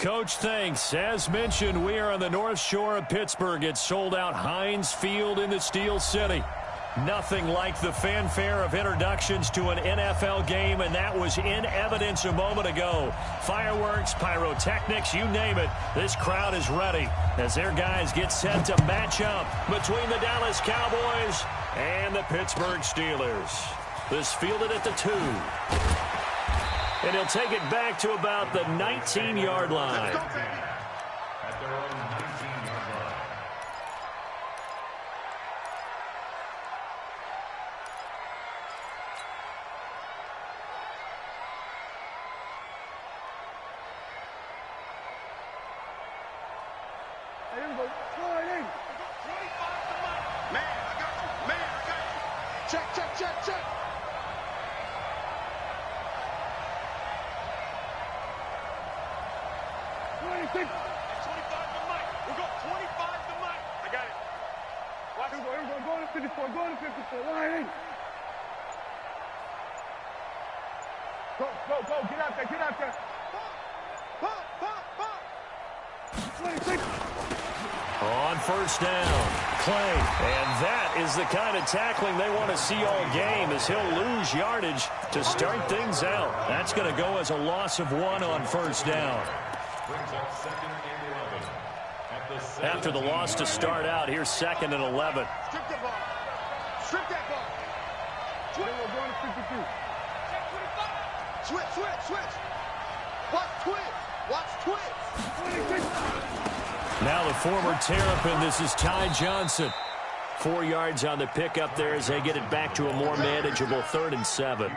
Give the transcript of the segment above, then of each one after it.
Coach, thanks. As mentioned, we are on the North Shore of Pittsburgh. It's sold out Heinz Field in the Steel City. Nothing like the fanfare of introductions to an NFL game, and that was in evidence a moment ago. Fireworks, pyrotechnics, you name it. This crowd is ready as their guys get set to match up between the Dallas Cowboys and the Pittsburgh Steelers. This fielded at the 2. And he'll take it back to about the 19-yard line. At their own 19-yard line. Hey, here we go. Slide in. Man, I got you. Man, I got you. Check, check, check, check. Hey, 25 to Mike. We'll go 25 to Mike. I got it. Watch it. Here we go. Go to 54. Go to 54. Line in. Go, go, go. Get out there. Get out there. Pop, pop, pop, pop. 26. On first down, Clay. And that is the kind of tackling they want to see all game, as he'll lose yardage to start things out. That's going to go as a loss of 1 on first down. After the loss to start out, here's 2nd and 11. Strip that ball. Strip that ball. Switch. We're going to 52. Switch, switch, switch. Watch twitch. Watch twitch. 26. Now the former Terrapin, this is Ty Johnson. 4 yards on the pickup there as they get it back to a more manageable 3rd and 7.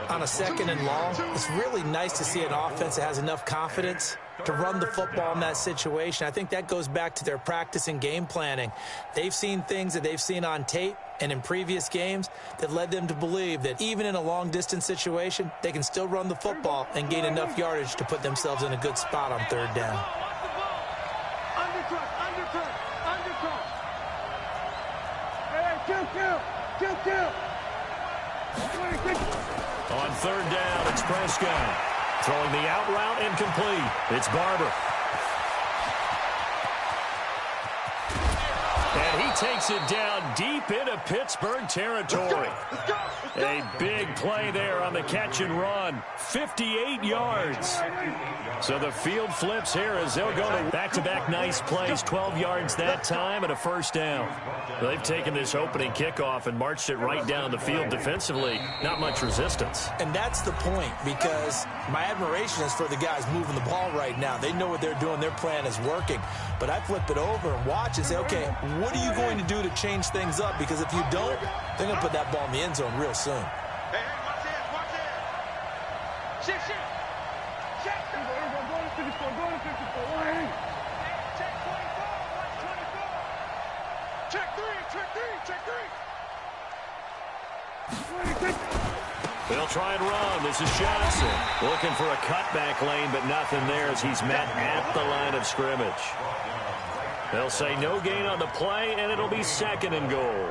On a 2nd and long, it's really nice to see an offense that has enough confidence to run the football in that situation. I think that goes back to their practice and game planning. They've seen things that they've seen on tape and in previous games that led them to believe that even in a long-distance situation, they can still run the football and gain enough yardage to put themselves in a good spot on 3rd down. Undercut, undercut, undercut. Hey, kill, kill, kill, kill. 26. On 3rd down, it's Prescott. Throwing the out route incomplete. It's Barber. And he takes it down deep into Pittsburgh territory. Let's go, let's go. A big play there on the catch and run. 58 yards. So the field flips here as they'll go to back-to-back nice plays. 12 yards that time and a first down. They've taken this opening kickoff and marched it right down the field defensively. Not much resistance. And that's the point, because my admiration is for the guys moving the ball right now. They know what they're doing. Their plan is working. But I flip it over and watch and say, okay, what are you going to do to change things up? Because if you don't, they're going to put that ball in the end zone real soon. Hey, hey, watch this, watch this. Shit, shit. Check. Go to 54, go to 54. Line in. Check 24, watch 24. Check 3, check 3, check 3. 26. They'll try and run. This is Johnson looking for a cutback lane, but nothing there as he's met at the line of scrimmage. They'll say no gain on the play, and it'll be 2nd and goal.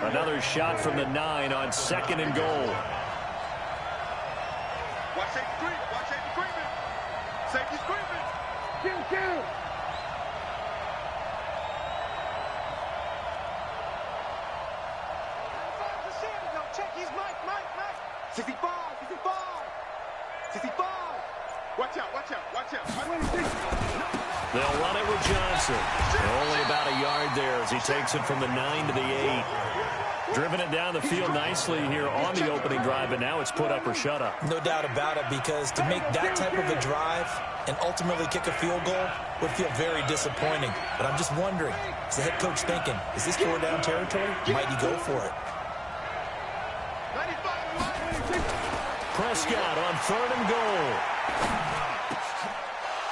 Another shot from the 9 on 2nd and goal. Watch safety screaming. Watch safety screaming. Safety screaming. Kill, kill. Check his Mike. 65, 65. 65. Watch out, watch out, watch out. They'll run it with Johnson. Only about a yard there as he takes it from the 9 to the 8. Driven it down the field nicely here on the opening drive, and now it's put up or shut up. No doubt about it, because to make that type of a drive and ultimately kick a field goal would feel very disappointing. But I'm just wondering, is the head coach thinking, is this 4-down territory? Might he go for it? Prescott on 3rd and goal.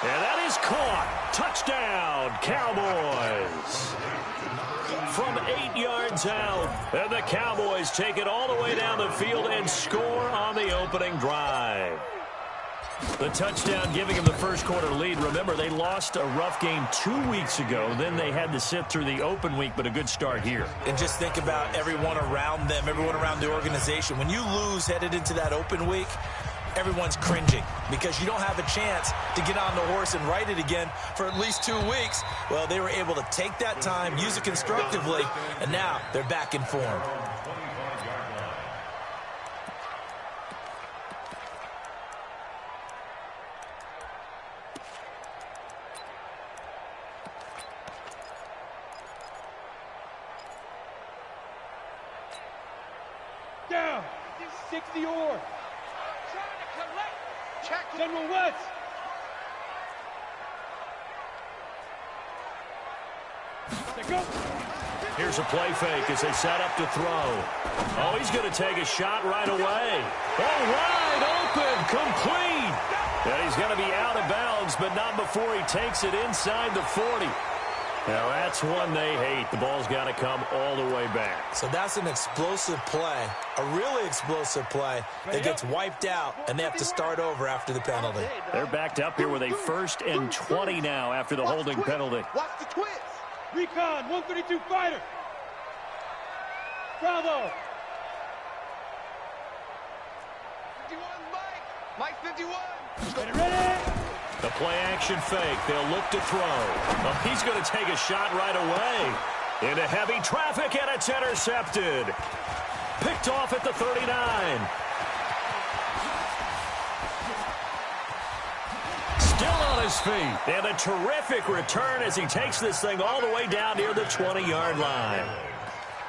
And that is caught. Touchdown, Cowboys. From 8 yards out, and the Cowboys take it all the way down the field and score on the opening drive. The touchdown giving them the first quarter lead. Remember, they lost a rough game 2 weeks ago. Then they had to sit through the open week, but a good start here. And just think about everyone around them, everyone around the organization. When you lose headed into that open week, everyone's cringing because you don't have a chance to get on the horse and ride it again for at least 2 weeks. Well, they were able to take that time, use it constructively, and now they're back in form. Down. 60 or. Trying to collect. Check. General West. Go. Here's a play fake as they set up to throw. Oh, he's going to take a shot right away. Oh, wide open, complete. And he's going to be out of bounds, but not before he takes it inside the 40. Now, that's one they hate. The ball's got to come all the way back. So that's an explosive play, a really explosive play that gets wiped out, and they have to start over after the penalty. They're backed up here with a 1st and 20 now after the holding penalty. Watch the twist. Recon, 132 fighter. Bravo. 51, Mike. Mike 51. Ready? The play-action fake. They'll look to throw. Oh, he's going to take a shot right away. Into heavy traffic, and it's intercepted. Picked off at the 39. Still on his feet. And a terrific return as he takes this thing all the way down near the 20-yard line.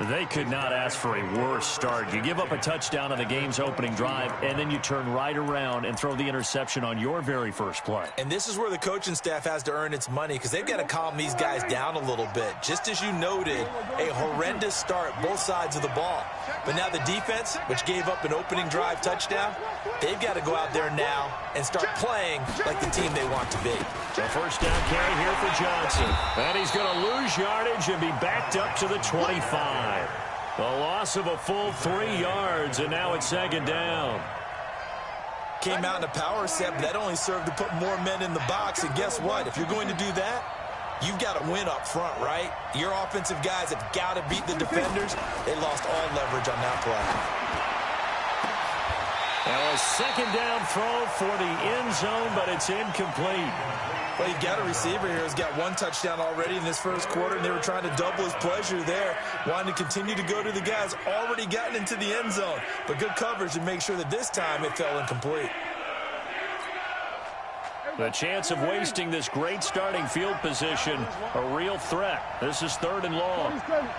They could not ask for a worse start. You give up a touchdown on the game's opening drive, and then you turn right around and throw the interception on your very first play. And this is where the coaching staff has to earn its money because they've got to calm these guys down a little bit. Just as you noted, a horrendous start, both sides of the ball. But now the defense, which gave up an opening drive touchdown, they've got to go out there now and start playing like the team they want to be. The first down carry here for Johnson. And he's going to lose yardage and be backed up to the 25. The loss of a full 3 yards, and now it's 2nd down. Came out in a power set, but that only served to put more men in the box. And guess what? If you're going to do that, you've got to win up front, right? Your offensive guys have got to beat the defenders. They lost all leverage on that play. Now a 2nd down throw for the end zone, but it's incomplete. Well, you've got a receiver here who's got 1 touchdown already in this first quarter, and they were trying to double his pleasure there, wanting to continue to go to the guys already gotten into the end zone. But good coverage to make sure that this time it fell incomplete. The chance of wasting this great starting field position, a real threat. This is 3rd and long. 95, Mike,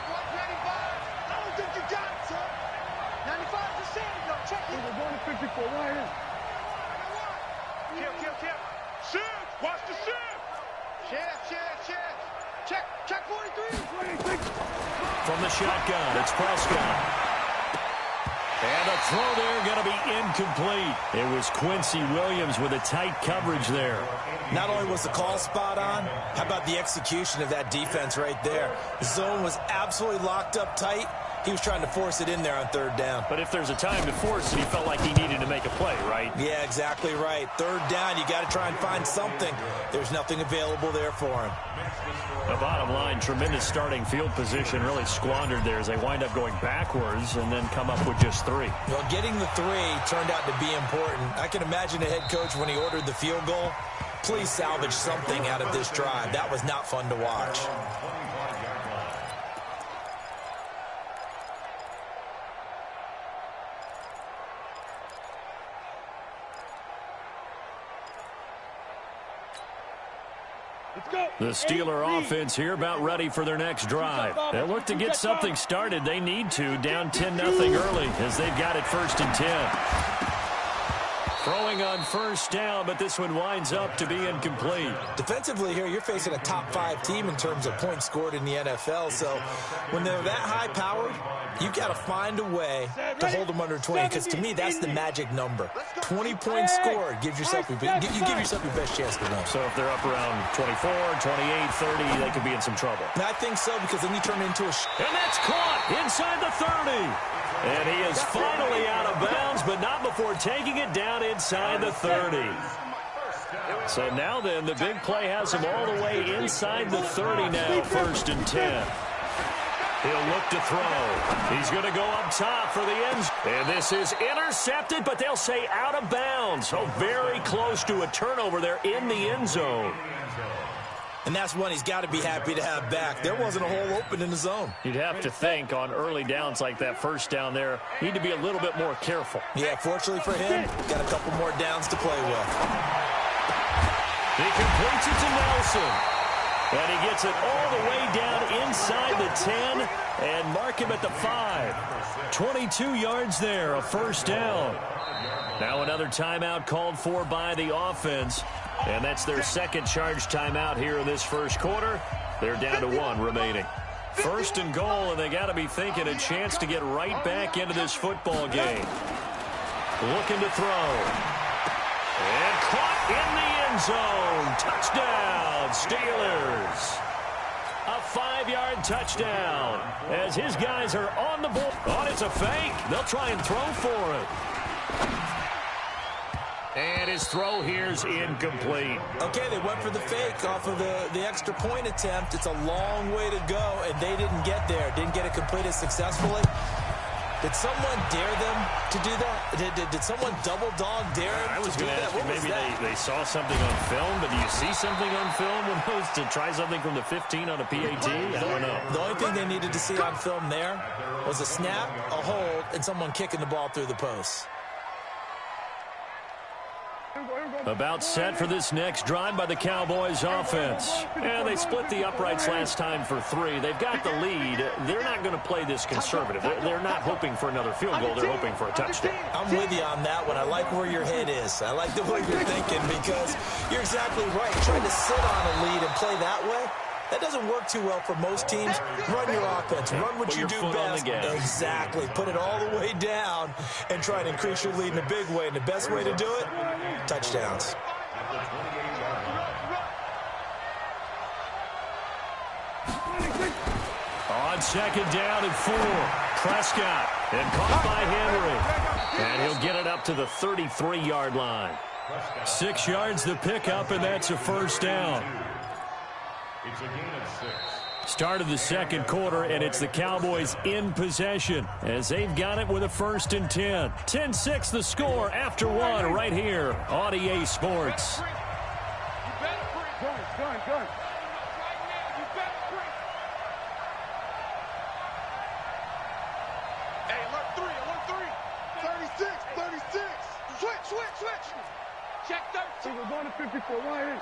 195. I don't think you got it, son. 95%. Yo, check it. We're going to 54 right here. Kill. Shift. Watch the shift. Shift. Check 43. From the shotgun, it's Prescott. And a throw there going to be incomplete. It was Quincy Williams with a tight coverage there. Not only was the call spot on, how about the execution of that defense right there? The zone was absolutely locked up tight. He was trying to force it in there on 3rd down. But if there's a time to force it, he felt like he needed to make a play, right? Yeah, exactly right. 3rd down, you got to try and find something. There's nothing available there for him. The bottom line, tremendous starting field position, really squandered there as they wind up going backwards and then come up with just 3. Well, getting the 3 turned out to be important. I can imagine the head coach when he ordered the field goal. Please salvage something out of this drive. That was not fun to watch. The Steeler offense here about ready for their next drive. They look to get something started. They need to, down 10-0 early as they've got it 1st and 10. Throwing on 1st down, but this one winds up to be incomplete. Defensively here, you're facing a top 5 team in terms of points scored in the NFL. So when they're that high-powered, you've got to find a way to hold them under 20, because to me, that's the magic number. 20 points scored, you give yourself your best chance to win. So if they're up around 24, 28, 30, they could be in some trouble. And I think so, because then you turn into a... And that's caught inside the 30. And he is finally out of bounds, but not before taking it down inside the 30. So now then, the big play has him all the way inside the 30 now, 1st and 10. He'll look to throw. He's going to go up top for the end. And this is intercepted, but they'll say out of bounds. So very close to a turnover there in the end zone. And that's one he's got to be happy to have back. There wasn't a hole open in the zone. You'd have to think on early downs like that first down there, need to be a little bit more careful. Yeah, fortunately for him, got a couple more downs to play with. He completes it to Nelson. And he gets it all the way down inside the 10 and mark him at the 5. 22 yards there, a first down. Now another timeout called for by the offense. And that's their second charge timeout here in this first quarter. They're down to 1 remaining. First and goal, and they got to be thinking a chance to get right back into this football game. Looking to throw. And caught in the end zone. Touchdown, Steelers. A 5-yard touchdown as his guys are on the board. Oh, it's a fake. They'll try and throw for it. And his throw here's incomplete. Okay, they went for the fake off of the extra point attempt. It's a long way to go, and they didn't get there. Didn't get it completed successfully. Did someone dare them to do that? Did someone double dog dare them to do that? What was that? Maybe they saw something on film, but do you see something on film when those to try something from the 15 on a PAT? I don't know. The only thing they needed to see on film there was a snap, a hold, and someone kicking the ball through the post. About set for this next drive by the Cowboys offense. And they split the uprights last time for 3. They've got the lead. They're not going to play this conservative. They're not hoping for another field goal. They're hoping for a touchdown. I'm with you on that one. I like where your head is. I like the way you're thinking because you're exactly right. Trying to sit on a lead and play that way, that doesn't work too well for most teams. Run your offense. Run what you do best. Exactly. Put it all the way down and try to increase your lead in a big way. And the best way to do it, touchdowns. On second down and 4. Prescott. And caught by Henry. And he'll get it up to the 33-yard line. 6 yards the pickup, and that's a first down. It's a gain of 6. Start of the second quarter, and it's the Cowboys in possession as they've got it with a 1st and 10. 10-6 the score after 1 right here on EA Sports. Hey, alert 3. 36. Switch. Check 13. We're going to 54. Right in.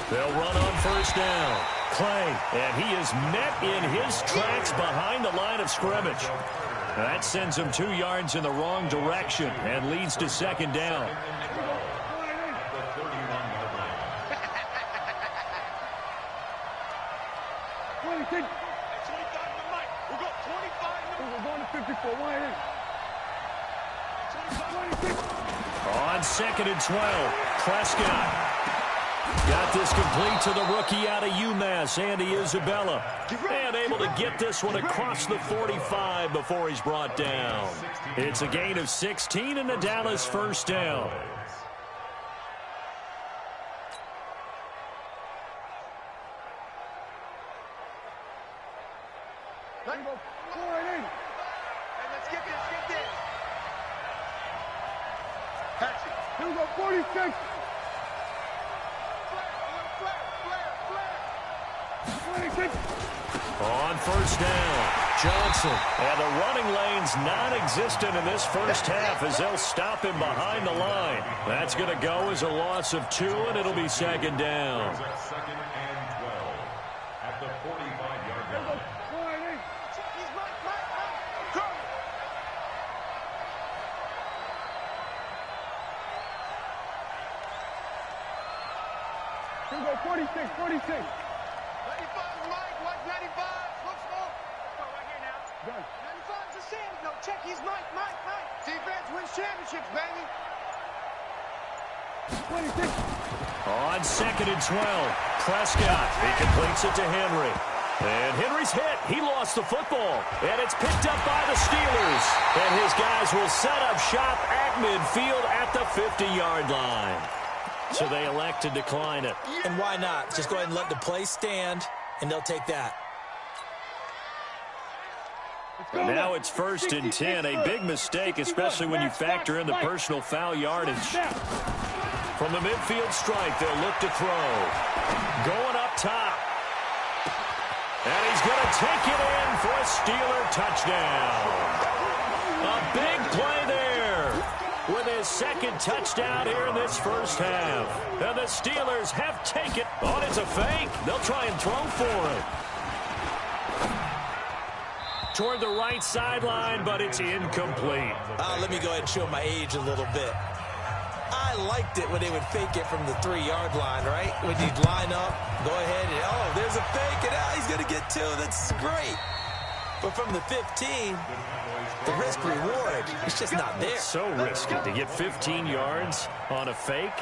They'll run on first down. Clay, and he is met in his tracks behind the line of scrimmage. That sends him 2 yards in the wrong direction and leads to second down. On second and 12, Prescott. Got this complete to the rookie out of UMass, Andy Isabella. And able to get this one across the 45 before he's brought down. It's a gain of 16 and a Dallas first down. Let's get this. Here we go, 46. On first down, Johnson. And the running lane's non-existent in this first half as they'll stop him behind the line. That's going to go as a loss of 2, and it'll be second down. Second and 12 at the 45-yard line. Here we go, 46. 95, Mike. Watch 95. Look small. Right here now. Done. 95's a Sanders. No, check. He's Mike. Defense wins championships, baby. 26. On second and 12, Prescott. He completes it to Henry. And Henry's hit. He lost the football. And it's picked up by the Steelers. And his guys will set up shop at midfield at the 50-yard line. So they elect to decline it. And why not? Just go ahead and let the play stand, and they'll take that. Now it's 1st and 10. A big mistake, especially when you factor in the personal foul yardage. From the midfield stripe, they'll look to throw. Going up top. And he's going to take it in for a Steeler touchdown. A big play there with his second touchdown here in this first half. And the Steelers have taken. Oh, it's a fake. They'll try and throw for it. Toward the right sideline, but it's incomplete. Let me go ahead and show my age a little bit. I liked it when they would fake it from the 3-yard line, right? When you'd line up, go ahead, and oh, there's a fake, and he's going to get 2. That's great. But from the 15, the risk-reward, it's just not there. So risky to get 15 yards on a fake.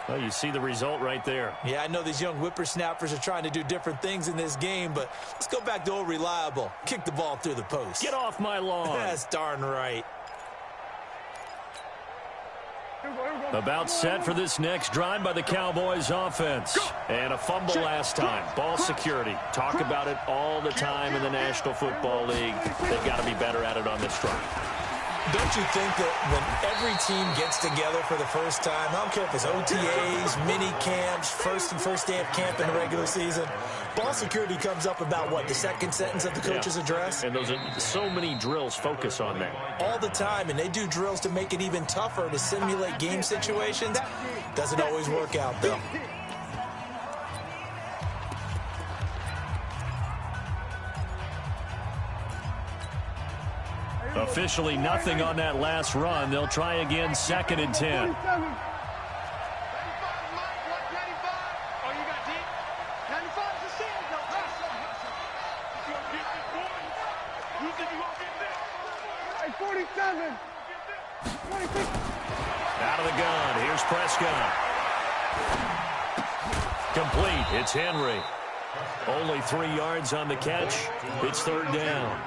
Well, you see the result right there. Yeah, I know these young whippersnappers are trying to do different things in this game, but let's go back to old reliable. Kick the ball through the post. Get off my lawn. That's darn right. About set for this next drive by the Cowboys offense. And a fumble last time. Ball security. Talk about it all the time in the National Football League. They've got to be better at it on this drive. Don't you think that when every team gets together for the first time, I don't care if it's OTAs, mini camps, first day of camp in the regular season, ball security comes up about, what, the second sentence of the coach's address? And those are so many drills focus on that. All the time, and they do drills to make it even tougher to simulate game situations. Doesn't always work out, though. Officially nothing on that last run. They'll try again, 2nd and 10. Out of the gun. Here's Prescott. Complete. It's Henry. Only 3 yards on the catch. It's 3rd down.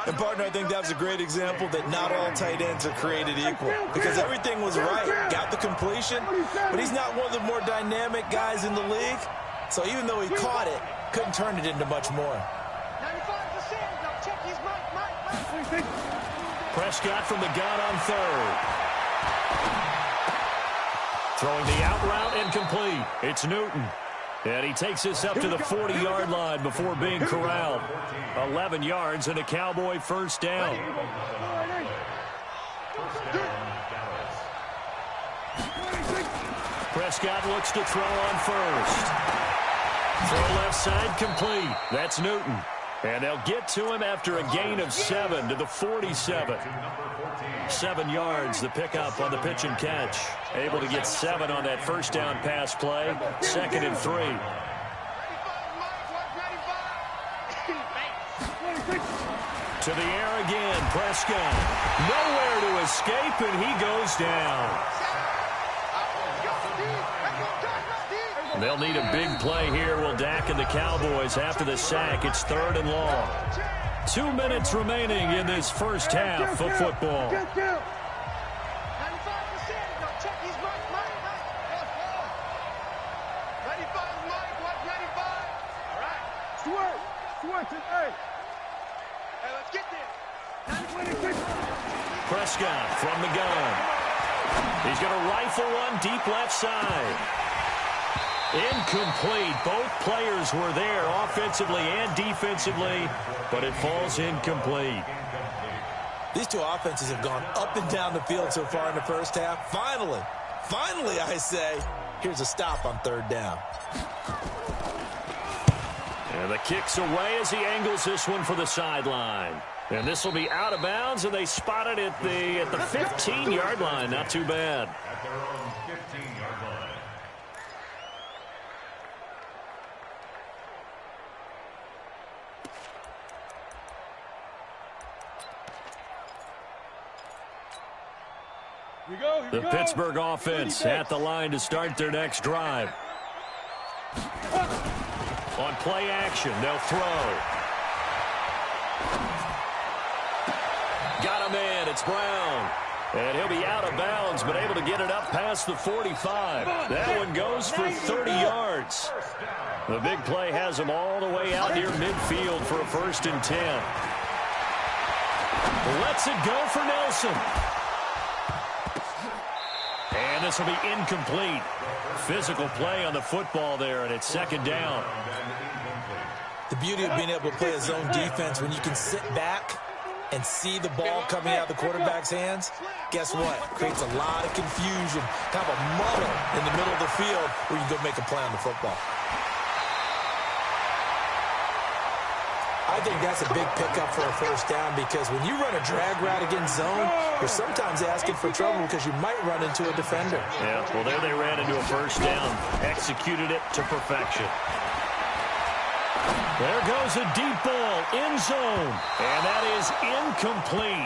And, partner, I think that was a great example that not all tight ends are created equal, because everything was right. Got the completion, but he's not one of the more dynamic guys in the league. So even though he caught it, couldn't turn it into much more. Prescott from the gun on 3rd. Throwing the out route incomplete. It's Newton. And he takes this up to the 40-yard line before being corralled. 11 yards and a Cowboy first down. Prescott looks to throw on 1st. Throw left side complete. That's Newton. And they'll get to him after a gain of 7 to the 47. 7 yards, the pickup on the pitch and catch. Able to get 7 on that first down pass play. 2nd and 3. To the air again, Prescott. Nowhere to escape, and he goes down. They'll need a big play here, will Dak and the Cowboys after the sack. It's 3rd and long. 2 minutes remaining in this first half of football. Prescott from the gun. He's going to rifle one deep left side. Incomplete. Both players were there offensively and defensively, but it falls incomplete. These two offenses have gone up and down the field so far in the first half. Finally, I say, here's a stop on 3rd down. And the kick's away as he angles this one for the sideline. And this will be out of bounds, and they spot it at the 15-yard line. Not too bad. At their own 15-yard line. The Pittsburgh offense at the line to start their next drive. On play action, they'll throw. Got him in. It's Brown. And he'll be out of bounds, but able to get it up past the 45. That one goes for 30 yards. The big play has him all the way out near midfield for a 1st and 10. Lets it go for Nelson. And this will be incomplete. Physical play on the football there, and it's second down. The beauty of being able to play a zone defense when you can sit back and see the ball coming out of the quarterback's hands, guess what? Creates a lot of confusion, kind of a muddle in the middle of the field where you go make a play on the football. I think that's a big pickup for a first down because when you run a drag route against zone, you're sometimes asking for trouble because you might run into a defender. Yeah, well, there they ran into a first down. Executed it to perfection. There goes a deep ball, end zone, and that is incomplete.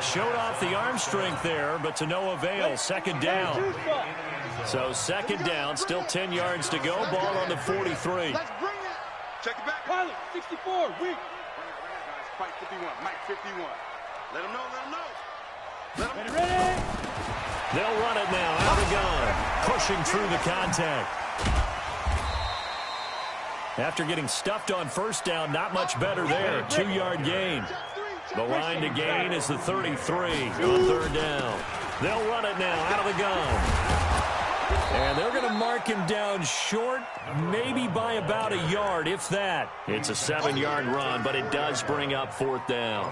Showed off the arm strength there, but to no avail. Second down. So second down, still 10 yards to go. Ball on the 43. Let's bring it. Check it back. Pilot, 64, weak. Fight 51, Mike 51. Let him know, let him know. Let him ready. They'll run it now, out of the gun. Pushing through the contact. After getting stuffed on first down, not much better there. 2-yard gain. The line to gain is the 33 on third down. They'll run it now out of the gun. And they're going to mark him down short, maybe by about a yard, if that. It's a 7-yard run, but it does bring up fourth down.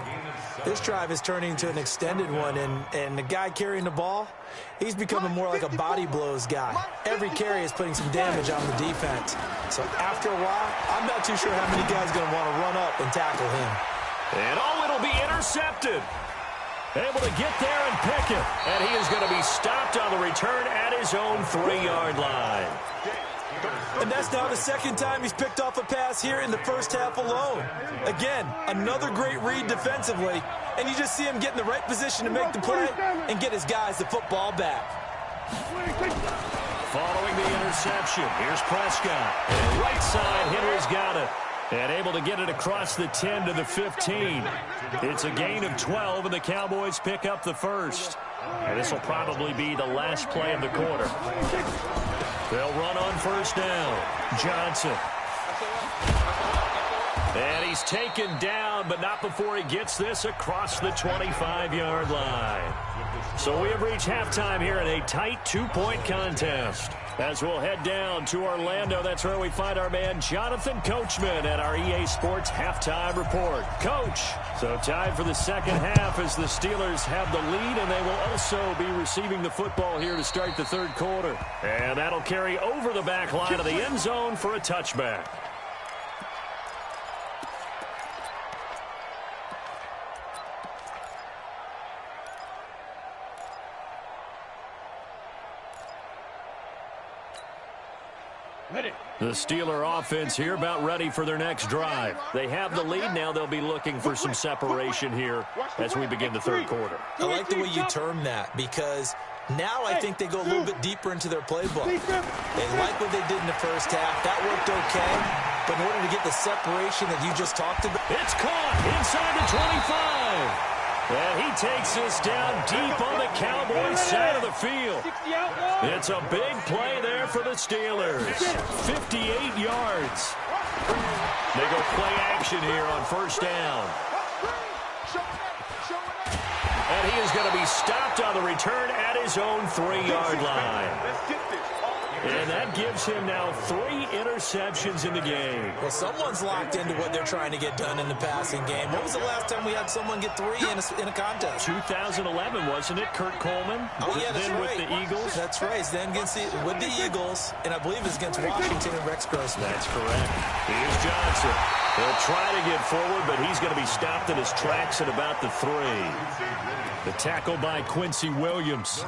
This drive is turning into an extended one, and the guy carrying the ball, he's becoming more like a body blows guy. Every carry is putting some damage on the defense. So after a while, I'm not too sure how many guys are going to want to run up and tackle him. And it'll be intercepted. Able to get there and pick it. And he is going to be stopped on the return at his own 3-yard line. And that's now the second time he's picked off a pass here in the first half alone. Again, another great read defensively. And you just see him get in the right position to make the play and get his guys the football back. Following the interception, here's Prescott. And right side, hitter's got it. And able to get it across the 10 to the 15. It's a gain of 12, and the Cowboys pick up the first. And this will probably be the last play of the quarter. They'll run on first down. Johnson. And he's taken down, but not before he gets this across the 25-yard line. So we have reached halftime here in a tight 2-point contest. As we'll head down to Orlando, that's where we find our man Jonathan Coachman at our EA Sports Halftime Report. Coach, so tied for the second half as the Steelers have the lead, and they will also be receiving the football here to start the third quarter. And that'll carry over the back line of the end zone for a touchback. The Steeler offense here about ready for their next drive. They have the lead. Now they'll be looking for some separation here as we begin the third quarter. I like the way you term that because now I think they go a little bit deeper into their playbook. They like what they did in the first half. That worked okay. But in order to get the separation that you just talked about. It's caught inside the 25. And he takes this down deep on the Cowboys side of the field. It's a big play there for the Steelers. 58 yards. They go play action here on first down. And he is going to be stopped on the return at his own 3-yard line. And that gives him now 3 interceptions in the game. Well, someone's locked into what they're trying to get done in the passing game. When was the last time we had someone get 3 in a contest? 2011, wasn't it? Kurt Coleman? Oh, yeah, that's then right. With the Eagles? That's right. Then with the Eagles, and I believe it's against Washington and Rex Grossman. That's correct. Here's Johnson. He'll try to get forward, but he's going to be stopped in his tracks at about the 3. The tackle by Quincy Williams.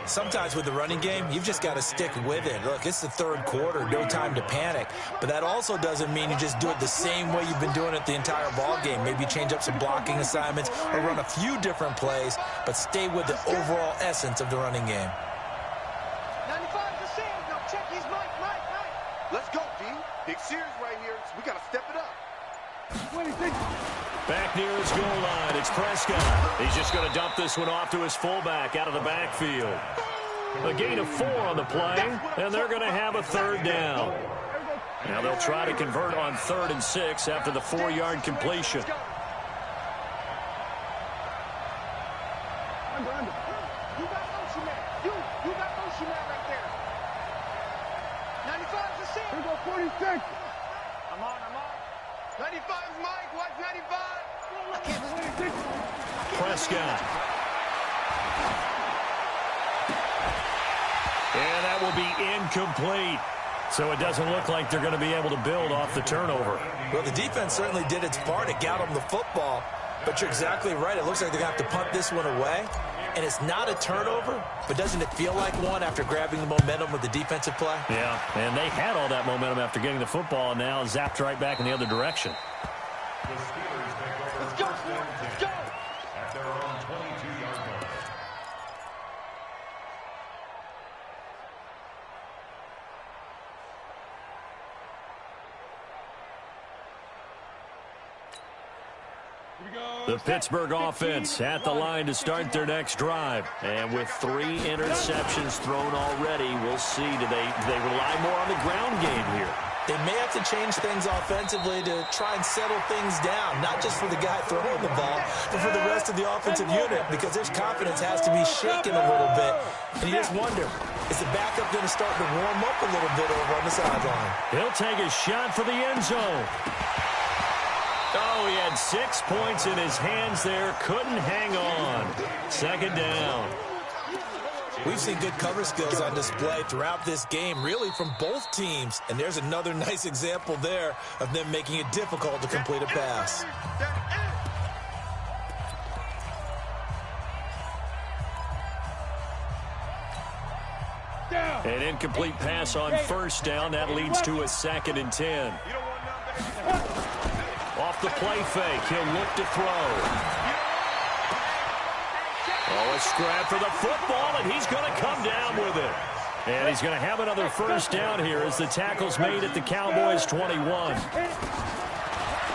Sometimes with the running game, you've just got to stick with it. Look, it's the third quarter, no time to panic. But that also doesn't mean you just do it the same way you've been doing it the entire ball game. Maybe change up some blocking assignments or run a few different plays, but stay with the overall essence of the running game. 95 to Sears. Now check his mic. Let's go, D. Big Sears right here. We got to step it up. Back near his goal line, it's Prescott. He's just going to dump this one off to his fullback out of the backfield. A gain of 4 on the play, and they're going to have a third down. Now they'll try to convert on 3rd and 6 after the 4-yard completion. 95's the seat. Here go 46. I'm on. 95's Mike. Watch 95. Prescott. And that will be incomplete. So it doesn't look like they're going to be able to build off the turnover. Well, the defense certainly did its part to get them the football. But you're exactly right. It looks like they're going to have to punt this one away. And it's not a turnover, but doesn't it feel like one after grabbing the momentum with the defensive play? Yeah, and they had all that momentum after getting the football, and now zapped right back in the other direction. The Steelers take over Let's go. at their own 22-yard line. The Pittsburgh offense at the line to start their next drive. And with 3 interceptions thrown already, we'll see. Do they rely more on the ground game here? They may have to change things offensively to try and settle things down, not just for the guy throwing the ball, but for the rest of the offensive unit, because their confidence has to be shaken a little bit. And you just wonder, is the backup going to start to warm up a little bit over on the sideline? He'll take a shot for the end zone. Oh, he had 6 points in his hands there. Couldn't hang on. Second down. We've seen good cover skills on display throughout this game, really from both teams. And there's another nice example there of them making it difficult to complete a pass. An incomplete pass on first down. That leads to a 2nd and 10. Off the play fake, he'll look to throw. Oh, a scrap for the football, and he's going to come down with it. And he's going to have another first down here as the tackle's made at the Cowboys' 21.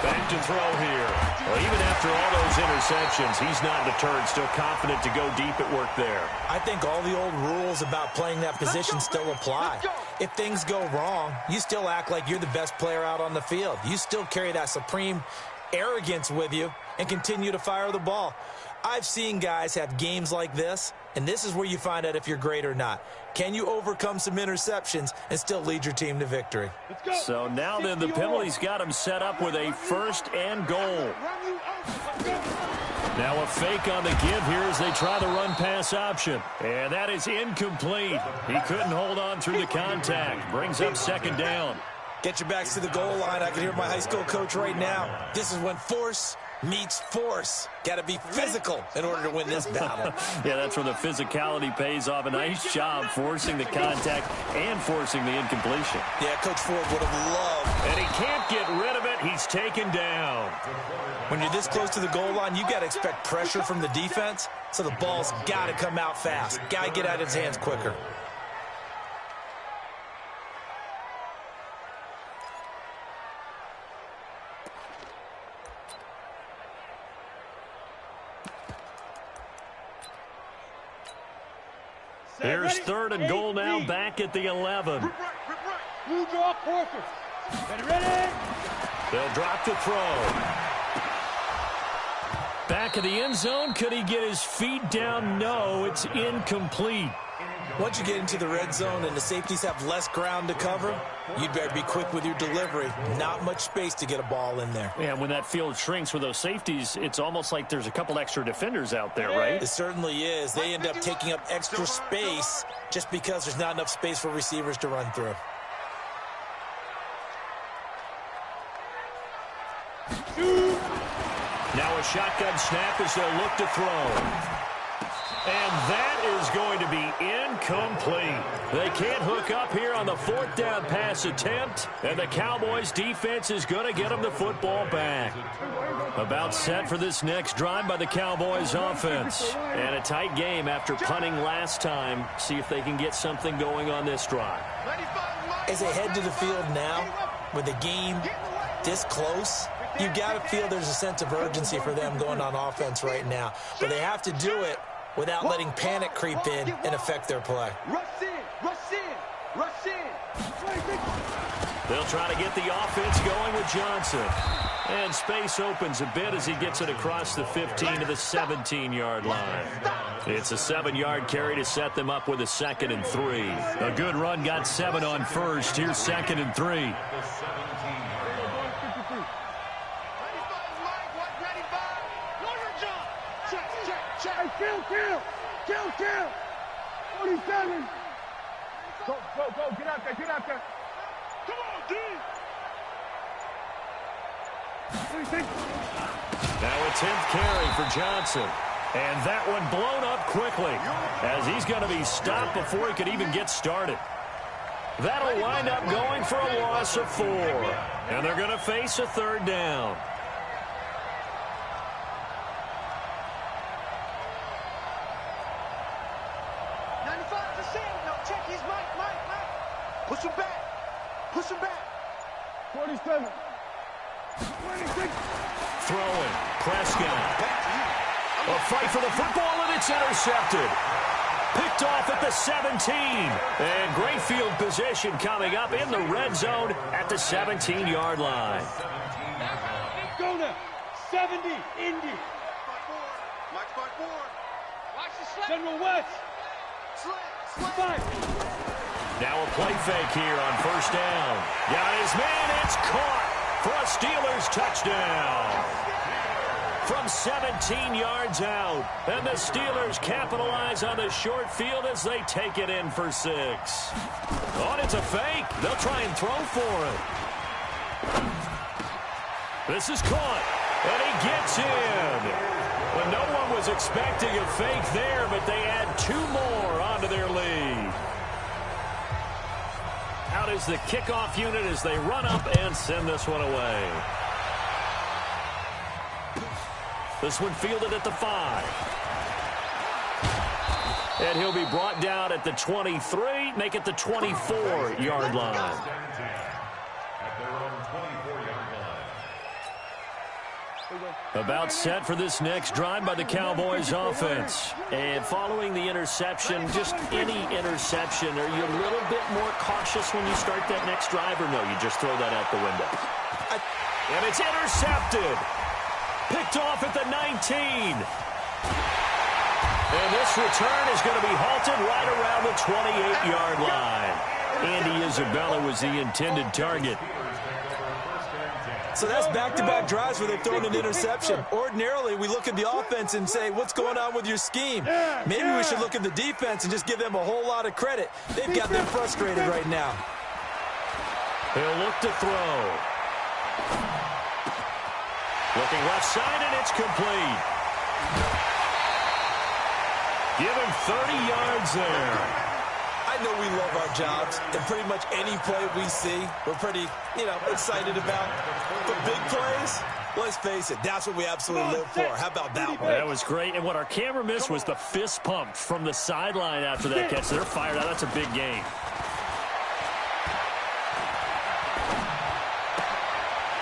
Back to throw here. Well, even after all those interceptions, he's not deterred, still confident to go deep at work there. I think all the old rules about playing that position still apply. If things go wrong, you still act like you're the best player out on the field. You still carry that supreme arrogance with you and continue to fire the ball. I've seen guys have games like this, and this is where you find out if you're great or not. Can you overcome some interceptions and still lead your team to victory? So now then, the penalty's got him set up with a 1st and goal. Now a fake on the give here as they try the run-pass option. And that is incomplete. He couldn't hold on through the contact. Brings up 2nd down. Get your backs to the goal line. I can hear my high school coach right now. This is when force meets force. Got to be physical in order to win this battle. Yeah, that's where the physicality pays off. A nice job forcing the contact and forcing the incompletion. Yeah, Coach Ford would have loved. And he can't get rid of it. He's taken down. When you're this close to the goal line, you got to expect pressure from the defense. So the ball's got to come out fast. Got to get out of his hands quicker. Here's 3rd and goal now, back at the 11. Blue draw quarter. Ready? They'll drop the throw. Back of the end zone. Could he get his feet down? No, it's incomplete. Once you get into the red zone and the safeties have less ground to cover, you'd better be quick with your delivery. Not much space to get a ball in there. Yeah, when that field shrinks with those safeties, it's almost like there's a couple extra defenders out there, right? It certainly is. They end up taking up extra space just because there's not enough space for receivers to run through. Now a shotgun snap as they'll look to throw. And that is going to be incomplete. They can't hook up here on the 4th down pass attempt, and the Cowboys defense is going to get them the football back. About set for this next drive by the Cowboys offense. And a tight game after punting last time. See if they can get something going on this drive. As they head to the field now, with the game this close, you got to feel there's a sense of urgency for them going on offense right now. But they have to do it without letting panic creep in and affect their play. Rush in, rush in. Rush in. They'll try to get the offense going with Johnson. And space opens a bit as he gets it across the 15 to the 17-yard line. It's a 7-yard carry to set them up with a 2nd and 3. A good run got 7 on first. Here's 2nd and 3. Kill. 47. Go. Get out there. Come on, D. Now a 10th carry for Johnson. And that one blown up quickly as he's going to be stopped before he could even get started. That'll wind up going for a loss of 4. And they're going to face a 3rd down. Push him back. 47. 26. Throwing. Prescott. A fight for the football, and it's intercepted. Picked off at the 17. And great field position coming up in the red zone at the 17-yard line. Go now. 70. Indy. Mike's by 4. Watch the slip. General West. Slip. 5. Now a play fake here on 1st down. Got his man. It's caught for a Steelers touchdown. From 17 yards out. And the Steelers capitalize on the short field as they take it in for 6. Oh, it's a fake. They'll try and throw for it. This is caught. And he gets in. Well, no one was expecting a fake there, but they add 2 more onto their lead. Out is the kickoff unit as they run up and send this one away. This one fielded at the 5. And he'll be brought down at the 23, make it the 24-yard line. About set for this next drive by the Cowboys offense. And following the interception, just any interception, are you a little bit more cautious when you start that next drive, or no, you just throw that out the window? And it's intercepted. Picked off at the 19. And this return is going to be halted right around the 28-yard line. Andy Isabella was the intended target. So that's back-to-back drives where they've thrown an interception. Ordinarily, we look at the offense and say, what's going on with your scheme? Maybe we should look at the defense and just give them a whole lot of credit. They've got them frustrated right now. He'll look to throw. Looking left side, and it's complete. Give him 30 yards there. I know we love our jobs, and pretty much any play we see, we're pretty, excited about. But big plays, let's face it, that's what we absolutely live for. How about that one? That was great, and what our camera missed was the fist pump from the sideline after that catch. They're fired out. That's a big game.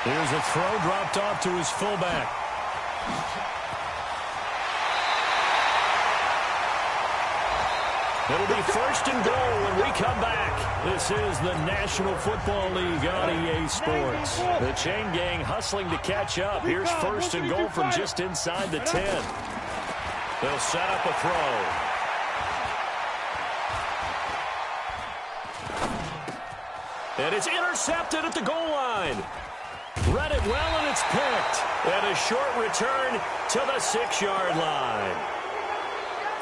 Here's a throw dropped off to his fullback. It'll be 1st and goal when we come back. This is the National Football League on EA Sports. The chain gang hustling to catch up. Here's 1st and goal from just inside the 10. They'll set up a throw. And it's intercepted at the goal line. Read it well, and it's picked. And a short return to the 6-yard line.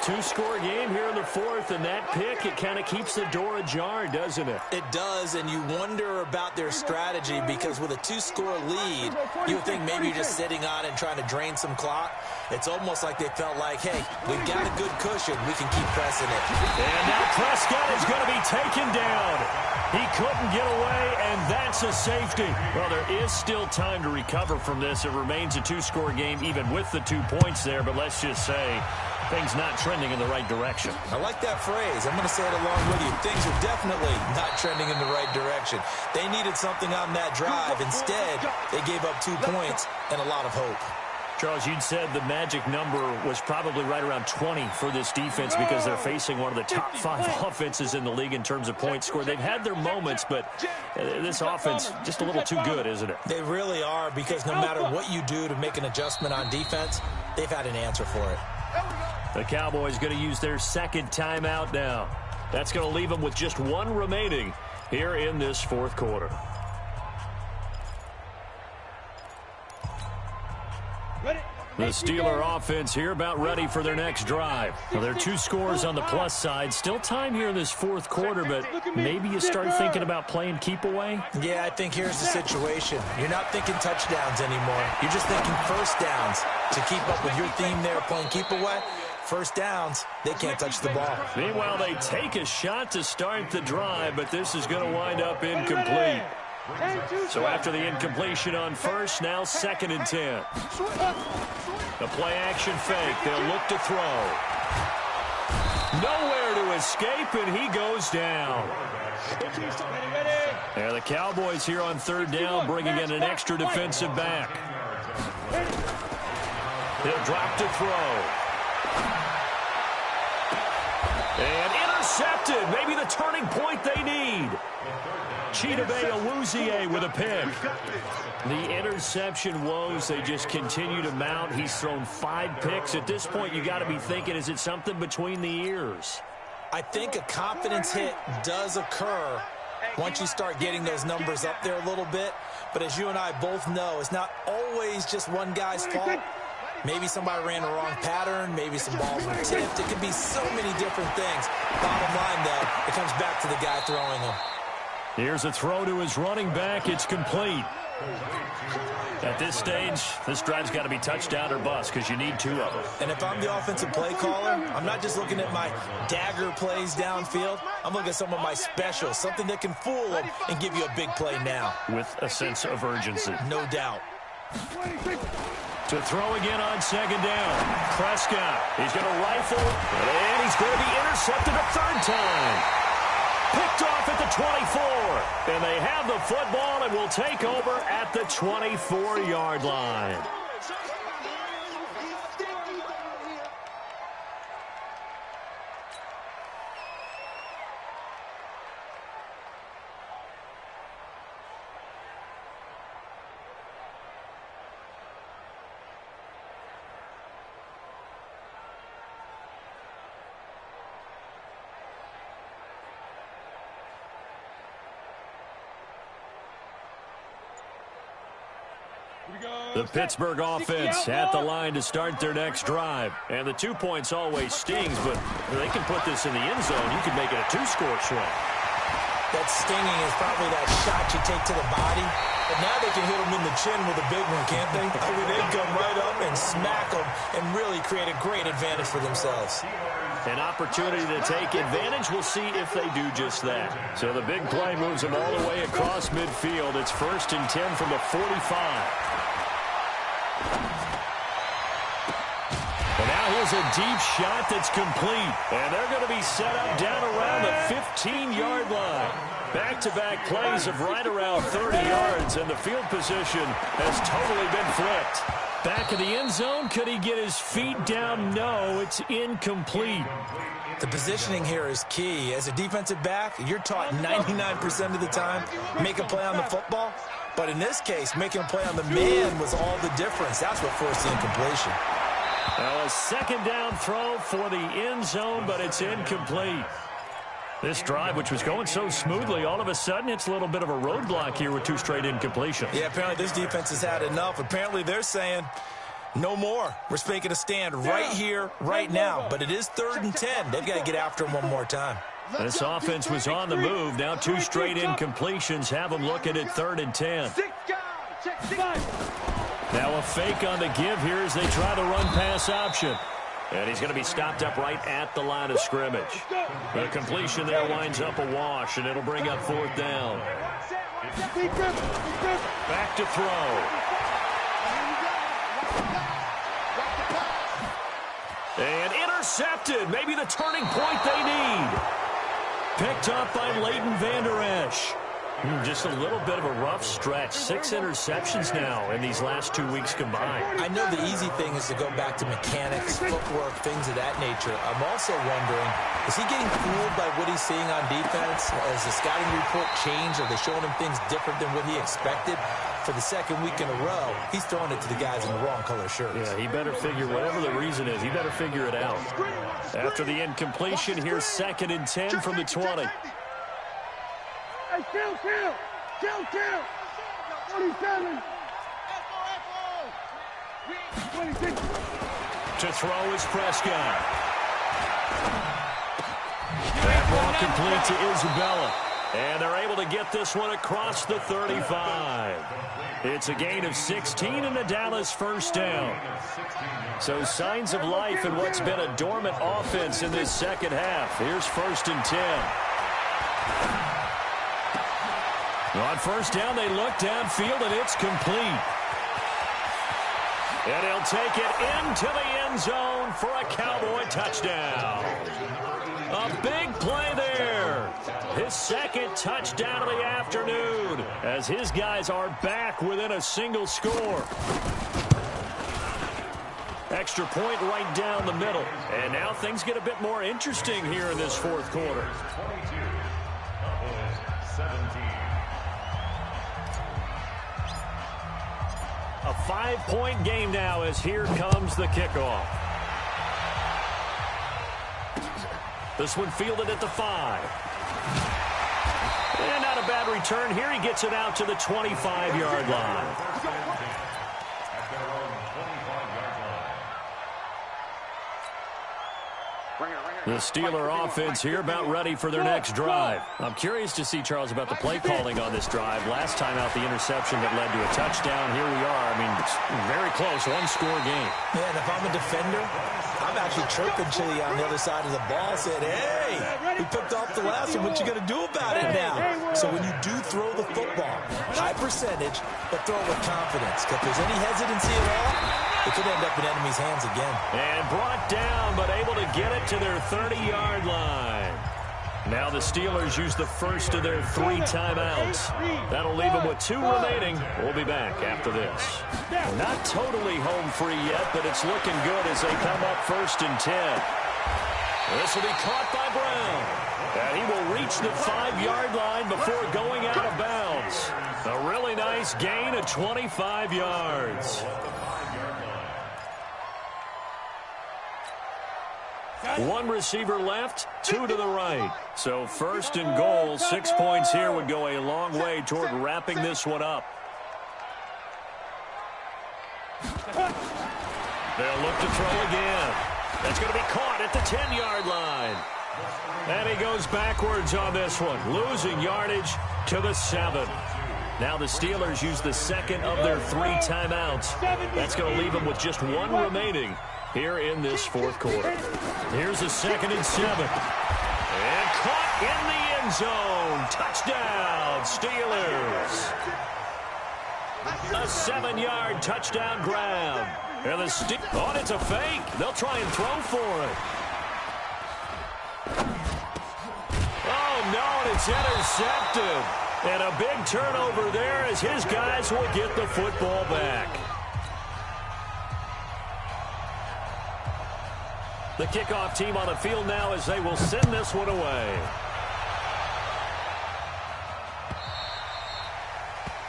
2-score game here in the 4th, and that pick, it kind of keeps the door ajar, doesn't it? It does, and you wonder about their strategy because with a 2-score lead, you would think maybe you're just sitting on it and trying to drain some clock. It's almost like they felt like, hey, we've got a good cushion. We can keep pressing it. And now Prescott is going to be taken down. He couldn't get away, and that's a safety. Well, there is still time to recover from this. It remains a 2-score game even with the 2 points there, but let's just say things not trending in the right direction. I like that phrase. I'm going to say it along with you. Things are definitely not trending in the right direction. They needed something on that drive. Instead, they gave up 2 points and a lot of hope. Charles, you'd said the magic number was probably right around 20 for this defense because they're facing one of the top 5 offenses in the league in terms of points scored. They've had their moments, but this offense just a little too good, isn't it? They really are, because no matter what you do to make an adjustment on defense, they've had an answer for it. The Cowboys going to use their second timeout now. That's going to leave them with just 1 remaining here in this fourth quarter. The Steeler offense here about ready for their next drive. Well, there are 2 scores on the plus side. Still time here in this fourth quarter, but maybe you start thinking about playing keep away? Yeah, I think here's the situation. You're not thinking touchdowns anymore. You're just thinking first downs. To keep up with your theme there, playing keep away, first downs, they can't touch the ball. Meanwhile, they take a shot to start the drive, but this is going to wind up incomplete. So after the incompletion on first, now 2nd and 10. The play-action fake. They'll look to throw. Nowhere to escape, and he goes down. And the Cowboys here on 3rd down, bringing in an extra defensive back. He'll drop to throw. And intercepted. Maybe the turning point they need. Chidobe Awuzie with a pick. The interception woes, they just continue to mount. He's thrown 5 picks. At this point, you got to be thinking, is it something between the ears? I think a confidence hit does occur once you start getting those numbers up there a little bit. But as you and I both know, it's not always just one guy's fault. Maybe somebody ran the wrong pattern. Maybe some balls were tipped. It could be so many different things. Bottom line, though, it comes back to the guy throwing them. Here's a throw to his running back. It's complete. At this stage, this drive's got to be touchdown or bust because you need 2 of them. And if I'm the offensive play caller, I'm not just looking at my dagger plays downfield. I'm looking at some of my specials, something that can fool them and give you a big play now. With a sense of urgency. No doubt. To throw again on 2nd down. Prescott, he's going to rifle, and he's going to be intercepted a 3rd time. Picked off at the 24. And they have the football and will take over at the 24-yard line. The Pittsburgh offense at the line to start their next drive. And the 2 points always stings, but they can put this in the end zone. You can make it a 2-score swing. That stinging is probably that shot you take to the body. But now they can hit them in the chin with a big one, can't they? I mean, they come right up and smack them and really create a great advantage for themselves. An opportunity to take advantage. We'll see if they do just that. So the big play moves them all the way across midfield. It's 1st and 10 from the 45. And now here's a deep shot that's complete. And they're going to be set up down around the 15-yard line. Back-to-back plays of right around 30 yards, and the field position has totally been flipped. Back of the end zone, could he get his feet down? No, it's incomplete. The positioning here is key. As a defensive back, you're taught 99% of the time, make a play on the football. But in this case, making a play on the man was all the difference. That's what forced the incompletion. Well, a 2nd down throw for the end zone, but it's incomplete. This drive, which was going so smoothly, all of a sudden it's a little bit of a roadblock here with 2 straight incompletions. Yeah, apparently this defense has had enough. Apparently they're saying, no more. We're making a stand right here, right now. But it is 3rd and 10. They've got to get after him one more time. This offense was on the move. Now 2 straight incompletions have them looking at 3rd and 10. Now a fake on the give here as they try the run-pass option. And he's going to be stopped up right at the line of scrimmage. The completion there winds up a wash, and it'll bring up 4th down. Back to throw. And intercepted. Maybe the turning point they need. Picked up by Leighton Vander Esch. Just a little bit of a rough stretch. 6 interceptions now in these last 2 weeks combined. I know the easy thing is to go back to mechanics, footwork, things of that nature. I'm also wondering, is he getting fooled by what he's seeing on defense? Has the scouting report changed? Are they showing him things different than what he expected? For the second week in a row, he's throwing it to the guys in the wrong color shirts. Yeah, he better figure, whatever the reason is, he better figure it out. After the incompletion, here's 2nd and 10 from the 20. Hey, kill! 47. 26. To throw is Prescott. That ball complete to Isabella. And they're able to get this one across the 35. It's a gain of 16 and a Dallas first down. So signs of life in what's been a dormant offense in this second half. Here's 1st and 10. On first down, they look downfield, and it's complete. And he'll take it into the end zone for a Cowboy touchdown. A big play there. His 2nd touchdown of the afternoon as his guys are back within a single score. Extra point right down the middle. And now things get a bit more interesting here in this 4th quarter. 22. Cowboys 17. A 5-point game now as here comes the kickoff. This one fielded at the 5. And not a bad return here. He gets it out to the 25-yard line. At their own 25-yard line. The Steeler offense here about ready for their next drive. I'm curious to see, Charles, about the play calling on this drive. Last time out, the interception that led to a touchdown. Here we are. I mean, it's very close, one-score game. Yeah, and if I'm a defender, I'm actually chirping Chili on the other side of the ball, saying, hey, we picked off the last one. What you going to do about it now? So when you do throw the football, high percentage, but throw it with confidence. If there's any hesitancy at all, it could end up in enemy's hands again. And brought down, but able to get it to their 30-yard line. Now the Steelers use the first of their 3 timeouts. That'll leave them with 2 remaining. We'll be back after this. Not totally home free yet, but it's looking good as they come up 1st and 10. This will be caught by Brown. And he will reach the 5-yard line before going out of bounds. A really nice gain of 25 yards. One receiver left, 2 to the right. So 1st and goal, 6 points here would go a long way toward wrapping this one up. They'll look to throw again. That's going to be caught at the 10-yard line. And he goes backwards on this one, losing yardage to the 7. Now the Steelers use the 2nd of their 3 timeouts. That's going to leave them with just 1 remaining here in this 4th quarter. Here's a 2nd and 7. And caught in the end zone. Touchdown, Steelers. A 7-yard touchdown grab. And it's a fake. They'll try and throw for it. Oh, no, and it's intercepted. And a big turnover there as his guys will get the football back. The kickoff team on the field now as they will send this one away.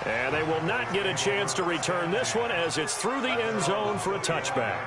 And they will not get a chance to return this one as it's through the end zone for a touchback.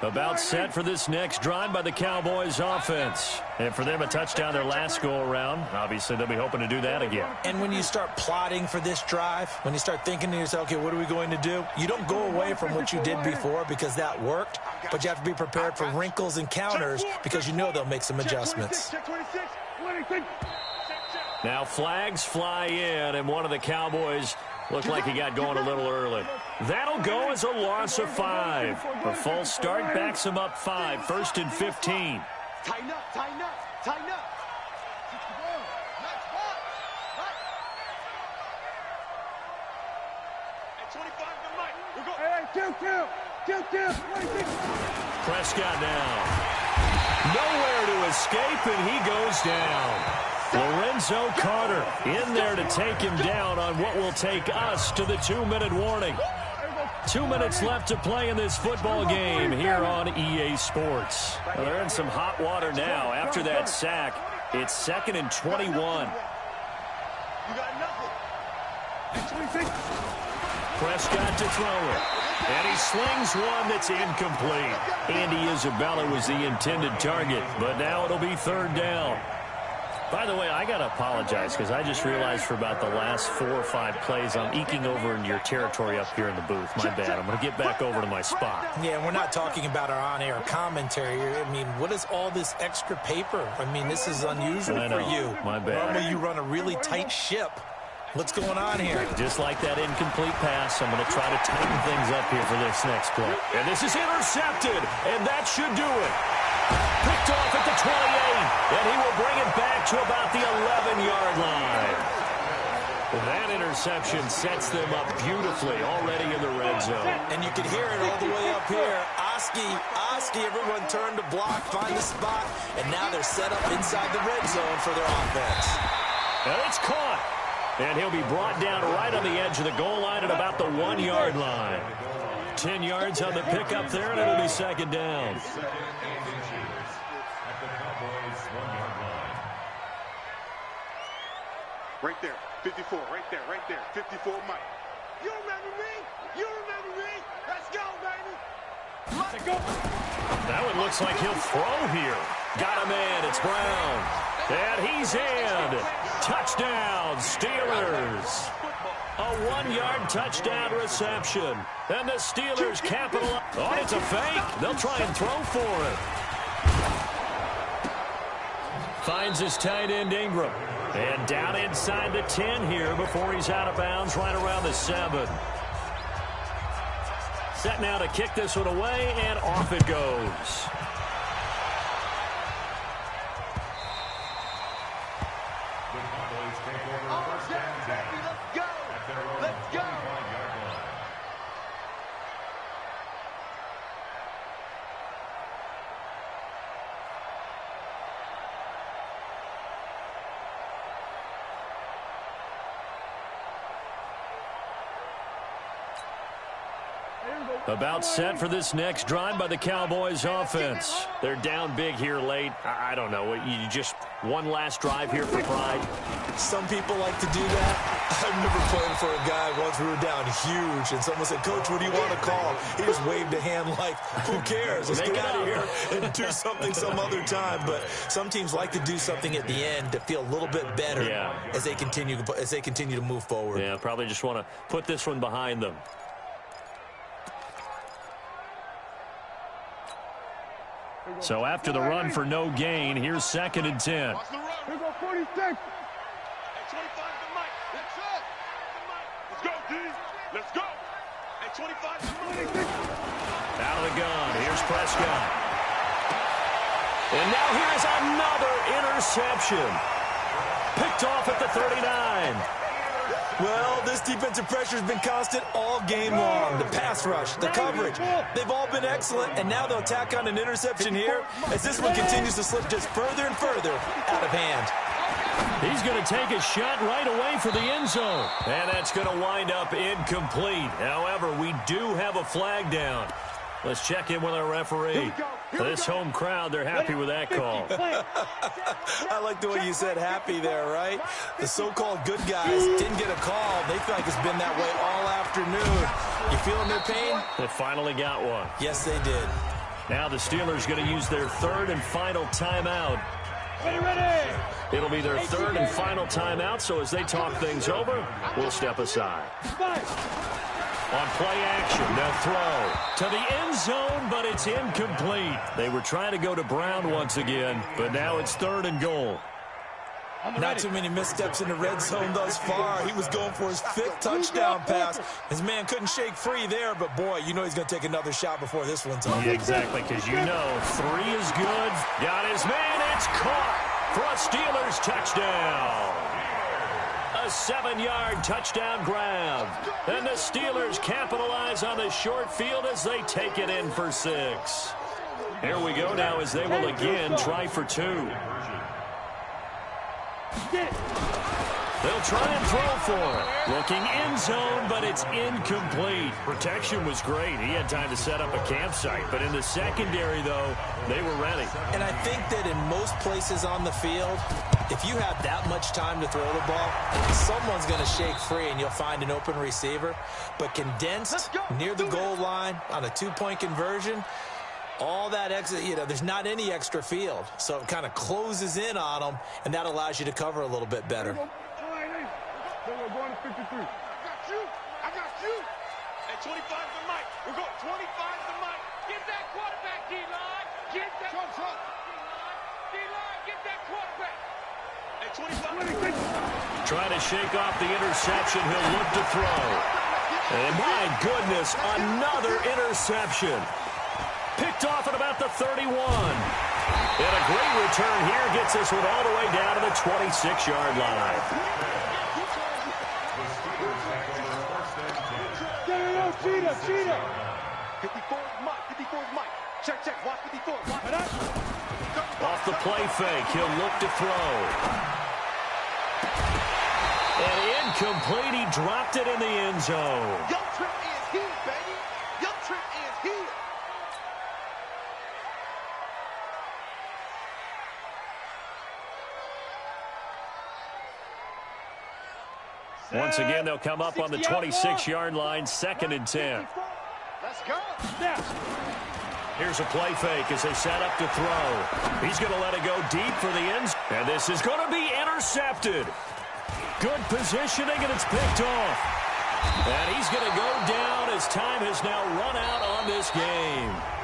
About set for this next drive by the Cowboys offense. And for them, a touchdown their last go-around. Obviously, they'll be hoping to do that again. And when you start plotting for this drive, when you start thinking to yourself, okay, what are we going to do? You don't go away from what you did before because that worked, but you have to be prepared for wrinkles and counters because you know they'll make some adjustments. Now flags fly in, and one of the Cowboys looked like he got going a little early. That'll go as a loss of 5. A false start backs him up 5, 1st and 15. Tighten up, tighten up, tighten up. At 25 to the right. We'll go. Hey, kill. Prescott now. Nowhere to escape, and he goes down. Lorenzo Carter in there to take him down on what will take us to the 2-minute warning. 2 minutes left to play in this football game here on EA Sports. Well, they're in some hot water now. After that sack, it's 2nd and 21. You got nothing. Prescott to throw it. And he slings one that's incomplete. Andy Isabella was the intended target, but now it'll be 3rd down. By the way, I got to apologize because I just realized for about the last 4 or 5 plays I'm eking over into your territory up here in the booth. My bad. I'm going to get back over to my spot. Yeah, and we're not talking about our on-air commentary. I mean, what is all this extra paper? I mean, this is unusual for you. My bad. Normally you run a really tight ship. What's going on here? Just like that incomplete pass, I'm going to try to tighten things up here for this next play. And this is intercepted, and that should do it. Picked off at the 28, and he will bring it back to about the 11-yard line. That interception sets them up beautifully already in the red zone. And you can hear it all the way up here. Oski, everyone turned to block, find the spot, and now they're set up inside the red zone for their offense. And it's caught. And he'll be brought down right on the edge of the goal line at about the 1-yard line. 10 yards on the pickup there, and it'll be 2nd down. Right there, 54, right there, 54, Mike. You remember me? Let's go, baby. Let's go. That one looks like he'll throw here. Got him in, it's Brown. And he's in. Touchdown, Steelers. A 1-yard touchdown reception. And the Steelers capitalize. Oh, it's a fake. They'll try and throw for it. Finds his tight end, Ingram. And down inside the 10 here before he's out of bounds right around the 7. Set now to kick this one away, and off it goes. Let's go. About set for this next drive by the Cowboys offense. They're down big here late. I don't know. You just one last drive here for pride. Some people like to do that. I remember playing for a guy once. We were down huge, and someone said, "Coach, what do you want to call?" He just waved a hand like, "Who cares? Let's get out of here and do something some other time." But some teams like to do something at the end to feel a little bit better as they continue to move forward. Yeah, probably just want to put this one behind them. So after the run for no gain, here's 2nd and 10. Here we go, 46. 25 to Mike. That's it. Let's go, D. Let's go. At 25 to Mike. Out of the gun. Here's Prescott. And now here's another interception. Picked off at the 39. Well, this defensive pressure has been constant all game long. The pass rush, the coverage, they've all been excellent, and now they'll tack on an interception here as this one continues to slip just further and further out of hand. He's going to take a shot right away for the end zone. And that's going to wind up incomplete. However, we do have a flag down. Let's check in with our referee. This home crowd, they're happy with that call. I like the way you said happy there, right? The so-called good guys didn't get a call. They feel like it's been that way all afternoon. You feeling their pain? They finally got one. Yes, they did. Now the Steelers going to use their 3rd and final timeout. Ready. It'll be their 3rd and final timeout, so as they talk things over, we'll step aside. On play action, they'll throw to the end zone, but it's incomplete. They were trying to go to Brown once again, but now it's 3rd and goal. Not too many missteps in the red zone thus far. He was going for his 5th touchdown pass. His man couldn't shake free there, but boy, you know he's going to take another shot before this one's over. Yeah, exactly, because you know 3 is good. Got his man, it's caught for a Steelers touchdown. A 7-yard touchdown grab. And the Steelers capitalize on the short field as they take it in for 6. Here we go now as they will again try for 2. They'll try and throw for it. Looking end zone, but it's incomplete. Protection was great. He had time to set up a campsite. But in the secondary, though, they were ready. And I think that in most places on the field, if you have that much time to throw the ball, someone's going to shake free and you'll find an open receiver. But condensed near the goal line on a 2-point conversion, all that exit, there's not any extra field. So it kind of closes in on them, and that allows you to cover a little bit better. We're going to 53. I got you. At 25 the mic. We're going 25 the mic. Get that quarterback, D-line. Get that quarterback. D-line, get that quarterback. At 25. Trying to shake off the interception. He'll look to throw. And my goodness, another interception. Picked off at about the 31. And a great return here gets this one all the way down to the 26-yard line. Cheetah. 54's Mike. 54's Mike. Check. Watch 54. Watch it up. Off the play fake, he'll look to throw. And incomplete, he dropped it in the end zone. Young Trip is here, baby. Young Trip is here. Once again, they'll come up on the 26-yard line, 2nd and 10. Let's go. Here's a play fake as they set up to throw. He's going to let it go deep for the end zone. And this is going to be intercepted. Good positioning, and it's picked off. And he's going to go down as time has now run out on this game.